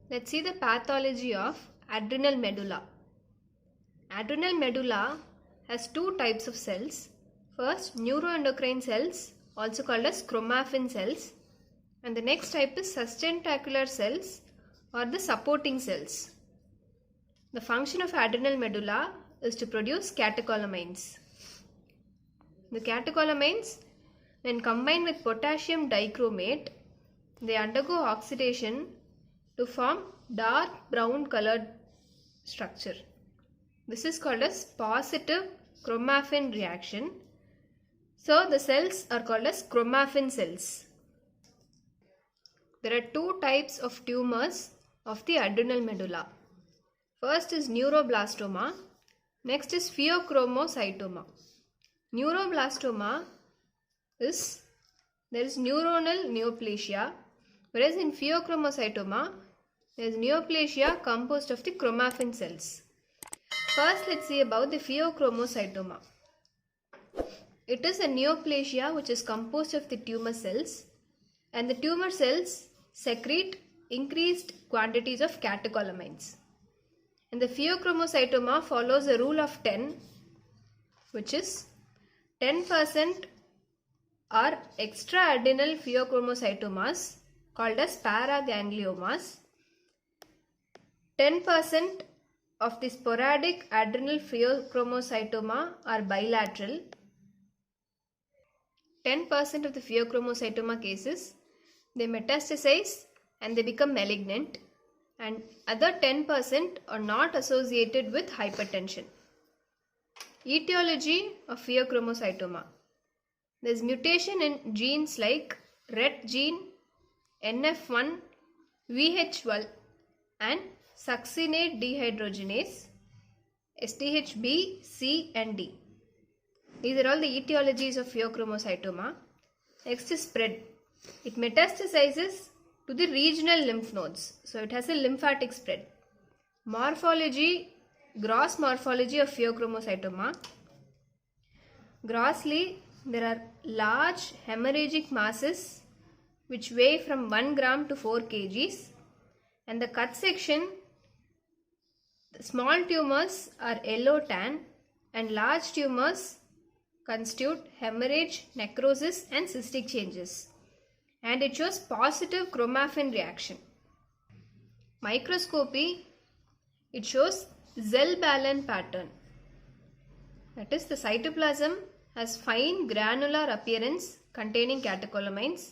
Let's see the pathology of adrenal medulla. Adrenal medulla has two types of cells. First, neuroendocrine cells, also called as chromaffin cells, and the next type is sustentacular cells or the supporting cells. The function of adrenal medulla is to produce catecholamines. The catecholamines, when combined with potassium dichromate, they undergo oxidation to form dark brown colored structure. This is called as positive chromaffin reaction. So the cells are called as chromaffin cells. There are two types of tumors of the adrenal medulla. First is neuroblastoma, next is pheochromocytoma. Neuroblastoma is there is neuronal neoplasia, whereas in pheochromocytoma there is neoplasia composed of the chromaffin cells. First, let's see about the pheochromocytoma. It is a neoplasia which is composed of the tumor cells, and the tumor cells secrete increased quantities of catecholamines. And the pheochromocytoma follows a rule of 10, which is 10% are extra-adrenal pheochromocytomas called as paragangliomas. 10% of the sporadic adrenal pheochromocytoma are bilateral. 10% of the pheochromocytoma cases, they metastasize and they become malignant, and other 10% are not associated with hypertension. Etiology of pheochromocytoma. There is mutation in genes like RET gene, NF1, VH1 and succinate dehydrogenase, SDHB, C and D. These are all the etiologies of pheochromocytoma. Next is spread. It metastasizes to the regional lymph nodes. So it has a lymphatic spread. Morphology, gross morphology of pheochromocytoma. Grossly, there are large hemorrhagic masses which weigh from 1 gram to 4 kgs. And the cut section, the small tumors are yellow tan and large tumors constitute hemorrhage, necrosis and cystic changes. And it shows positive chromaffin reaction. Microscopy, it shows Zell-Ballen pattern. That is, the cytoplasm has fine granular appearance containing catecholamines,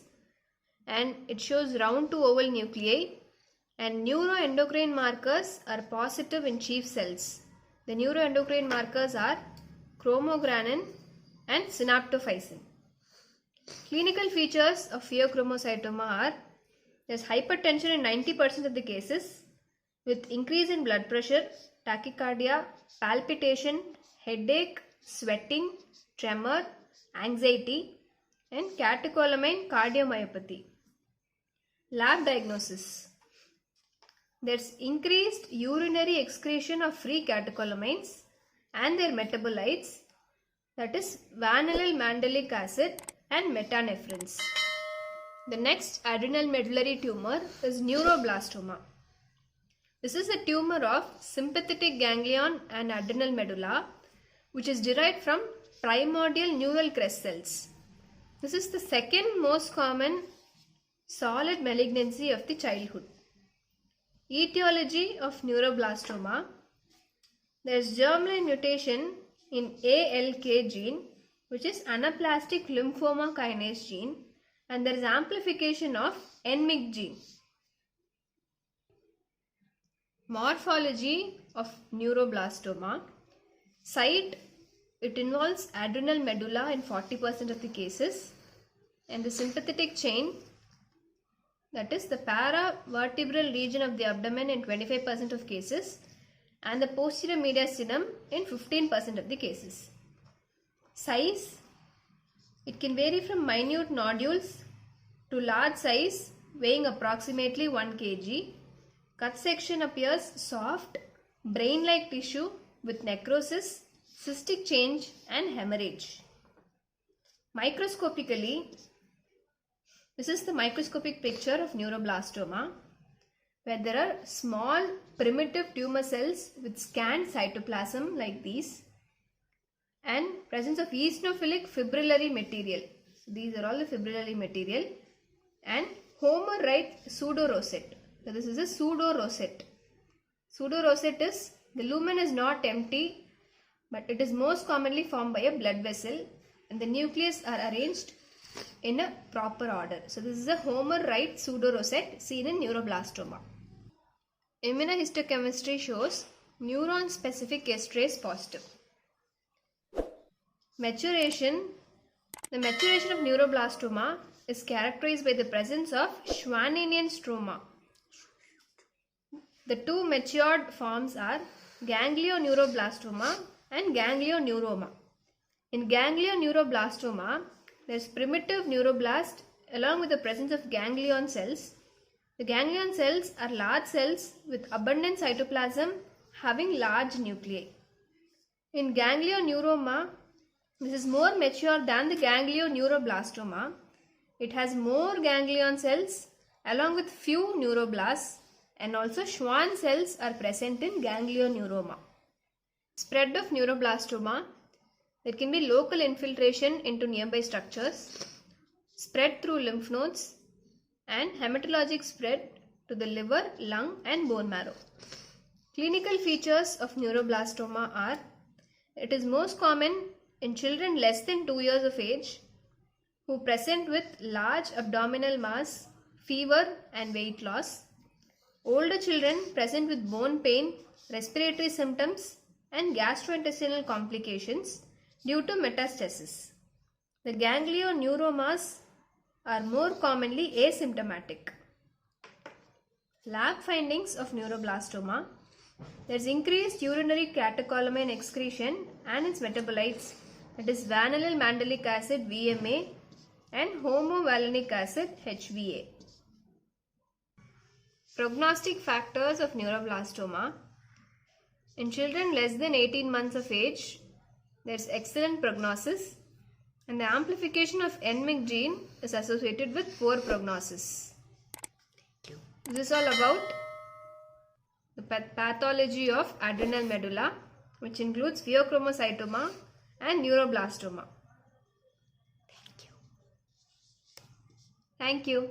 and it shows round to oval nuclei, and neuroendocrine markers are positive in chief cells. The neuroendocrine markers are chromogranin and synaptophysin. Clinical features of pheochromocytoma are there is hypertension in 90% of the cases with increase in blood pressure, tachycardia, palpitation, headache, sweating, tremor, anxiety and catecholamine cardiomyopathy. Lab diagnosis. There is increased urinary excretion of free catecholamines and their metabolites, that is vanillyl mandelic acid and metanephrines. The next adrenal medullary tumor is neuroblastoma. This is a tumor of sympathetic ganglion and adrenal medulla which is derived from primordial neural crest cells. This is the second most common solid malignancy of the childhood. Etiology of neuroblastoma. There is germline mutation in ALK gene, which is anaplastic lymphoma kinase gene, and there is amplification of NMYC gene. Morphology of neuroblastoma. Site, it involves adrenal medulla in 40% of the cases, and the sympathetic chain, that is the paravertebral region of the abdomen in 25% of cases, and the posterior mediastinum in 15% of the cases. Size, it can vary from minute nodules to large size weighing approximately 1 kg. Cut section appears soft, brain-like tissue with necrosis, cystic change and hemorrhage. Microscopically, this is the microscopic picture of neuroblastoma. where there are small primitive tumor cells with scant cytoplasm like these, and presence of eosinophilic fibrillary material. So these are all the fibrillary material, and Homer-right pseudorosette. So this is a pseudorosette. Pseudorosette is, the lumen is not empty, but it is most commonly formed by a blood vessel, and the nucleus are arranged in a proper order. So this is a Homer-right pseudorosette seen in neuroblastoma. Immunohistochemistry shows neuron-specific esterase positive. Maturation. The maturation of neuroblastoma is characterized by the presence of Schwanninian stroma. The two matured forms are ganglioneuroblastoma and ganglioneuroma. In ganglioneuroblastoma, there is primitive neuroblast along with the presence of ganglion cells. The ganglion cells are large cells with abundant cytoplasm having large nuclei. In ganglioneuroma, this is more mature than the ganglioneuroblastoma. It has more ganglion cells along with few neuroblasts, and also Schwann cells are present in ganglioneuroma. Spread of neuroblastoma. There can be local infiltration into nearby structures, spread through lymph nodes, and hematologic spread to the liver, lung, and bone marrow. Clinical features of neuroblastoma are: it is most common in children less than 2 years of age who present with large abdominal mass, fever, and weight loss. Older children present with bone pain, respiratory symptoms, and gastrointestinal complications due to metastasis. The ganglioneuromas are more commonly asymptomatic. Lab findings of neuroblastoma. There is increased urinary catecholamine excretion and its metabolites, that is vanillyl mandelic acid VMA and homovalenic acid HVA. Prognostic factors of neuroblastoma. In children less than 18 months of age, there is excellent prognosis, and the amplification of NMYC gene is associated with poor prognosis. This is all about the pathology of adrenal medulla, which includes pheochromocytoma and neuroblastoma. Thank you.